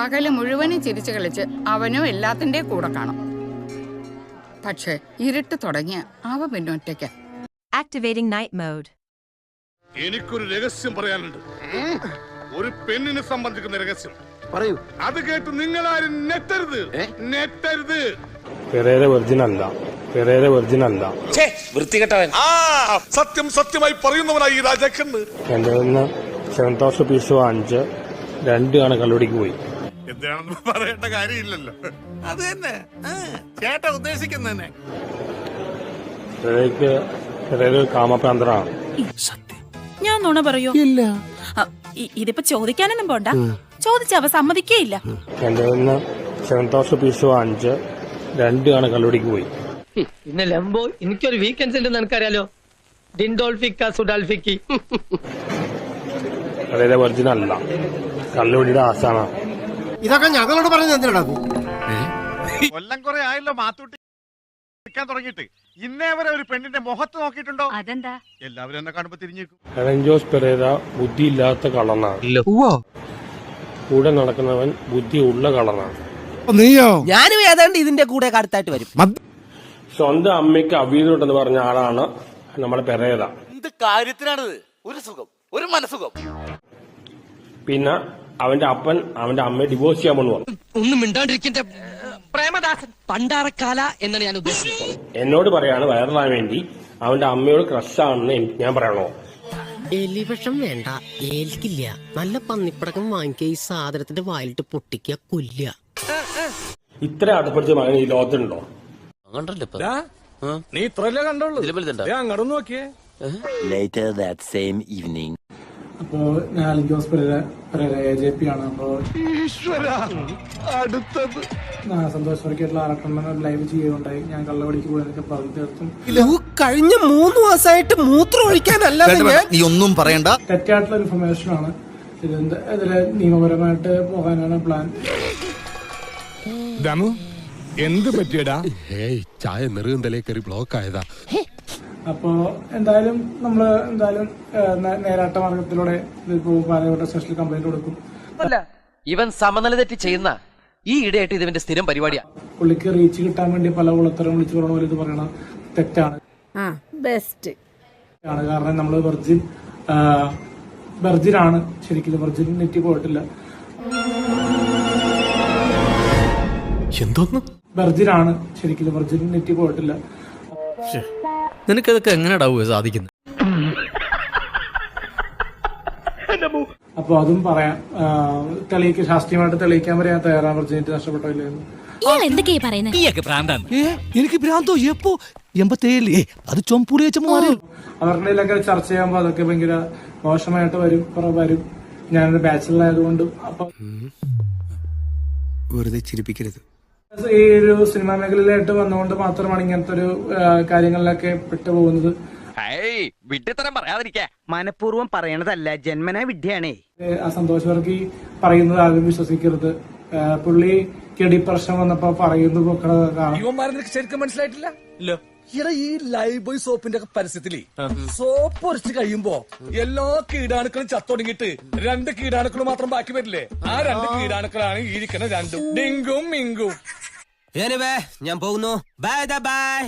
പകല് മുഴുവനും ചിരിച്ചു കളിച്ച് അവനും എല്ലാത്തിന്റെ കൂടെ കാണും. പക്ഷെ ഇരുട്ട് തുടങ്ങിയ അവ പിന്നൊറ്റയ്ക്ക്. Activating night mode. എനിക്കൊരു രഹസ്യം പറയാനുണ്ട്. ഒരു പെണ്ണിനെ സംബന്ധിക്കുന്ന രഹസ്യം പറയൂ. അത് കേട്ട് നിങ്ങളാരും നെറ്റരുത്. പെരേര വെർജിൻ അല്ല. വൃത്തികെട്ടവൻ. സത്യം സത്യമായി പറയുന്നവനായി ഈ രാജാക്കന്ന്. എന്റെ നിന്ന് 7,000 rupees വാങ്ങിച്ച് 2 ആണ് കള്ളുടിക്ക് പോയി. എന്താണെന്ന് പറയേണ്ട കാര്യമില്ലല്ലോ. അത് തന്നെ ചേട്ടാ ഉദ്ദേശിക്കുന്നതന്നെ. പെരേര കാമപ്രാന്തരാണ്. ഞാൻ നുണ പറയോ? ഇല്ല. ഇതിപ്പോ ചോദിക്കാനൊന്നും പോണ്ട. ചോദിച്ച അവ സമ്മതിക്കേയില്ല. എന്റെ നിന്ന് 7,000 rupees വാങ്ങിച്ച് 2 ആണ് കള്ളുടിക്ക് പോയി. പിന്നെ ലംബോ എനിക്കൊരു വീക്കെൻഡ്സ് ഉണ്ടെന്ന് എനിക്കറിയാലോ. ഡിൻഡോൾഫിക്ക സുഡാൽഫിക്കി. പെരേര വെർജിൻ അല്ല, കള്ളുടിയുടെ ആശാനാണ്. ഇതൊക്കെ ഞങ്ങളോട് പറഞ്ഞത് എന്തിനാ? കൊല്ലം കുറെ ആയല്ലോ മാത്തൂട്ടി തുടങ്ങിയിട്ട്. ഇന്നേ വരെ ഒരു പെണ്ണിന്റെ മുഖത്ത് നോക്കിയിട്ടുണ്ടോ? അതെന്താ? എല്ലാവരും എന്നെ കാണുമ്പോ തിരിഞ്ഞേക്കും. ഹെലൻ ജോസ് പെരേര ബുദ്ധിയില്ലാത്ത കള്ളനാണ്. കൂടെ നടക്കുന്നവൻ ബുദ്ധിയുള്ള കള്ളനാണ്. ഞാനും ഏതാണ്ട് ഇതിന്റെ കൂടെ അടുത്തായിട്ട് വരും. സ്വന്തം അമ്മയ്ക്ക് അവീതമുണ്ടെന്ന് പറഞ്ഞ ആളാണ് നമ്മുടെ പെരേര. എന്ത് കാര്യത്തിനാണിത്? ഒരു സുഖം, ഒരു മനസുഖം. പിന്നെ അവന്റെ അപ്പൻ അവന്റെ അമ്മയെ ഡിവോഴ്സ് ചെയ്യാൻ കൊണ്ടു പറഞ്ഞു. ഒന്നും മിണ്ടാണ്ടിരിക്കണ്ട പ്രേമദാസൻ പണ്ടാറക്കാല എന്നാണ് ഞാൻ ഉദ്ദേശിച്ചത്. എന്നോട് പറയാണ് വൈറലാൻ വേണ്ടി അവന്റെ അമ്മയോട് ക്രഷാണെന്ന് ഞാൻ പറയണോ? എലിവിഷം വേണ്ട, ഏൽക്കില്ല. നല്ല പന്നിപ്പടക്കം വാങ്ങിക്കുക, ഈ സാധനത്തിന്റെ വായിലിട്ട് പൊട്ടിക്കുക, കൊല്ലുക. ഇത്ര അടുപ്പിടിച്ച മകൻ ഈ ലോകത്തുണ്ടോ? നീ ഇത്രല്ലേ കണ്ടോളൂ. അങ്ങോട്ട് നോക്കിയേ. Later that same evening. അപ്പോ ഞാൻ ഹെലൻ ജോസ് പെരേര AJP ആണ്. അപ്പോ അടുത്തത് സന്തോഷ് വർക്കായിട്ടുള്ള ആറട്ടെണ്ണം ലൈവ് ചെയ്യുകയുണ്ടായി. ഞാൻ കള്ളവടിക്ക് പോയതൊക്കെ പറഞ്ഞു തീർത്തും. കഴിഞ്ഞ 3 മാസമായിട്ട് മൂത്രം ഒഴിക്കാനല്ലാതെ നീ ഒന്നും പറയണ്ട. തെറ്റായിട്ടുള്ള ഇൻഫർമേഷൻ ആണ്. ഇതില് നിയമപരമായിട്ട് പോകാനാണ് പ്ലാൻ. ദമു എന്ത് പറ്റിയടാ? ചായ നെറുകന്തലേ കയറി ബ്ലോക്ക് ആയതാ. അപ്പോ എന്തായാലും നമ്മള് നേരാട്ട മാർഗത്തിലൂടെ ഇതിപ്പോ പാലയോട്ടെ സ്പെഷ്യൽ കംപ്ലൈന്റ് കൊടുക്കും. ഇവൻ സമനില തെറ്റി ചെയ്യുന്ന ഈ ഇടയായിട്ട് ഇതിന്റെ സ്ഥിരം പരിപാടിയാ. പുള്ളിക്ക് റീച്ച് കിട്ടാൻ വേണ്ടി പല കുളത്തരം വിളിച്ചു പറഞ്ഞ പോലെ ഇത് പറയണ തെറ്റാണ്. ബെസ്റ്റ് ആണ്. കാരണം നമ്മള് വെർജിനാണ്. ശരിക്കും വെർജിൻ നെറ്റി പോയിട്ടില്ല. എന്തോന്ന് വെർജിനാണ്. ശരിക്കും വെർജിൻ നെറ്റി പോയിട്ടില്ല. നിനക്കതൊക്കെ എങ്ങനെയാടാവുക സാധിക്കുന്നത്? അപ്പൊ അതും പറയാം. ശാസ്ത്രീയമായിട്ട് തെളിയിക്കാൻ വരെ ഞാൻ തയ്യാറാണ്. വെർജിനിറ്റി നഷ്ടപ്പെട്ടോ ഇല്ലെന്ന്. എനിക്ക് ഭ്രാന്തോ? എപ്പോ 87 അത് ചൊമ്പൂടി വെച്ച മാറി. അവരുടെ ഇതിലൊക്കെ ചർച്ച ചെയ്യുമ്പോ അതൊക്കെ ഭയങ്കര മോശമായിട്ട് വരും. ഞാനൊരു ബാച്ചിലർ ആയതുകൊണ്ട്. അപ്പൊ വെറുതെ ചിരിപ്പിക്കരുത്. ഈ ഒരു സിനിമാ മേഖലയിലായിട്ട് വന്നുകൊണ്ട് മാത്രമാണ് ഇങ്ങനത്തെ ഒരു കാര്യങ്ങളിലൊക്കെ പെട്ടുപോകുന്നത്. വിഡ്ഢിത്തരം പറയാതിരിക്കാ. മനഃപൂർവ്വം പറയണതല്ല, ജന്മനാ വിഡ്ഢിയാണേ. ആ സന്തോഷ് വർക്കി പറയുന്നത് ആരും വിശ്വസിക്കരുത്. പുള്ളിക്ക് ഡിപ്രഷൻ വന്നപ്പോ പറയുന്നത് കാണാം. ശരിക്കും മനസ്സിലായിട്ടില്ല. ഈ ലൈഫ് ബോയ് സോപ്പിന്റെ ഒക്കെ പരസ്യത്തില് സോപ്പ് ഒരച്ച് കഴിയുമ്പോ എല്ലാ കീടാണുക്കളും ചത്തൊടുങ്ങിട്ട് 2 കീടാണുക്കളും മാത്രം ബാക്കി വരില്ലേ? ആ 2 കീടാണുക്കളാണ് ഈ ഇരിക്കുന്ന 2 ഡിങ്കും മിങ്കും. ഞാൻ പോകുന്നു. Bye bye.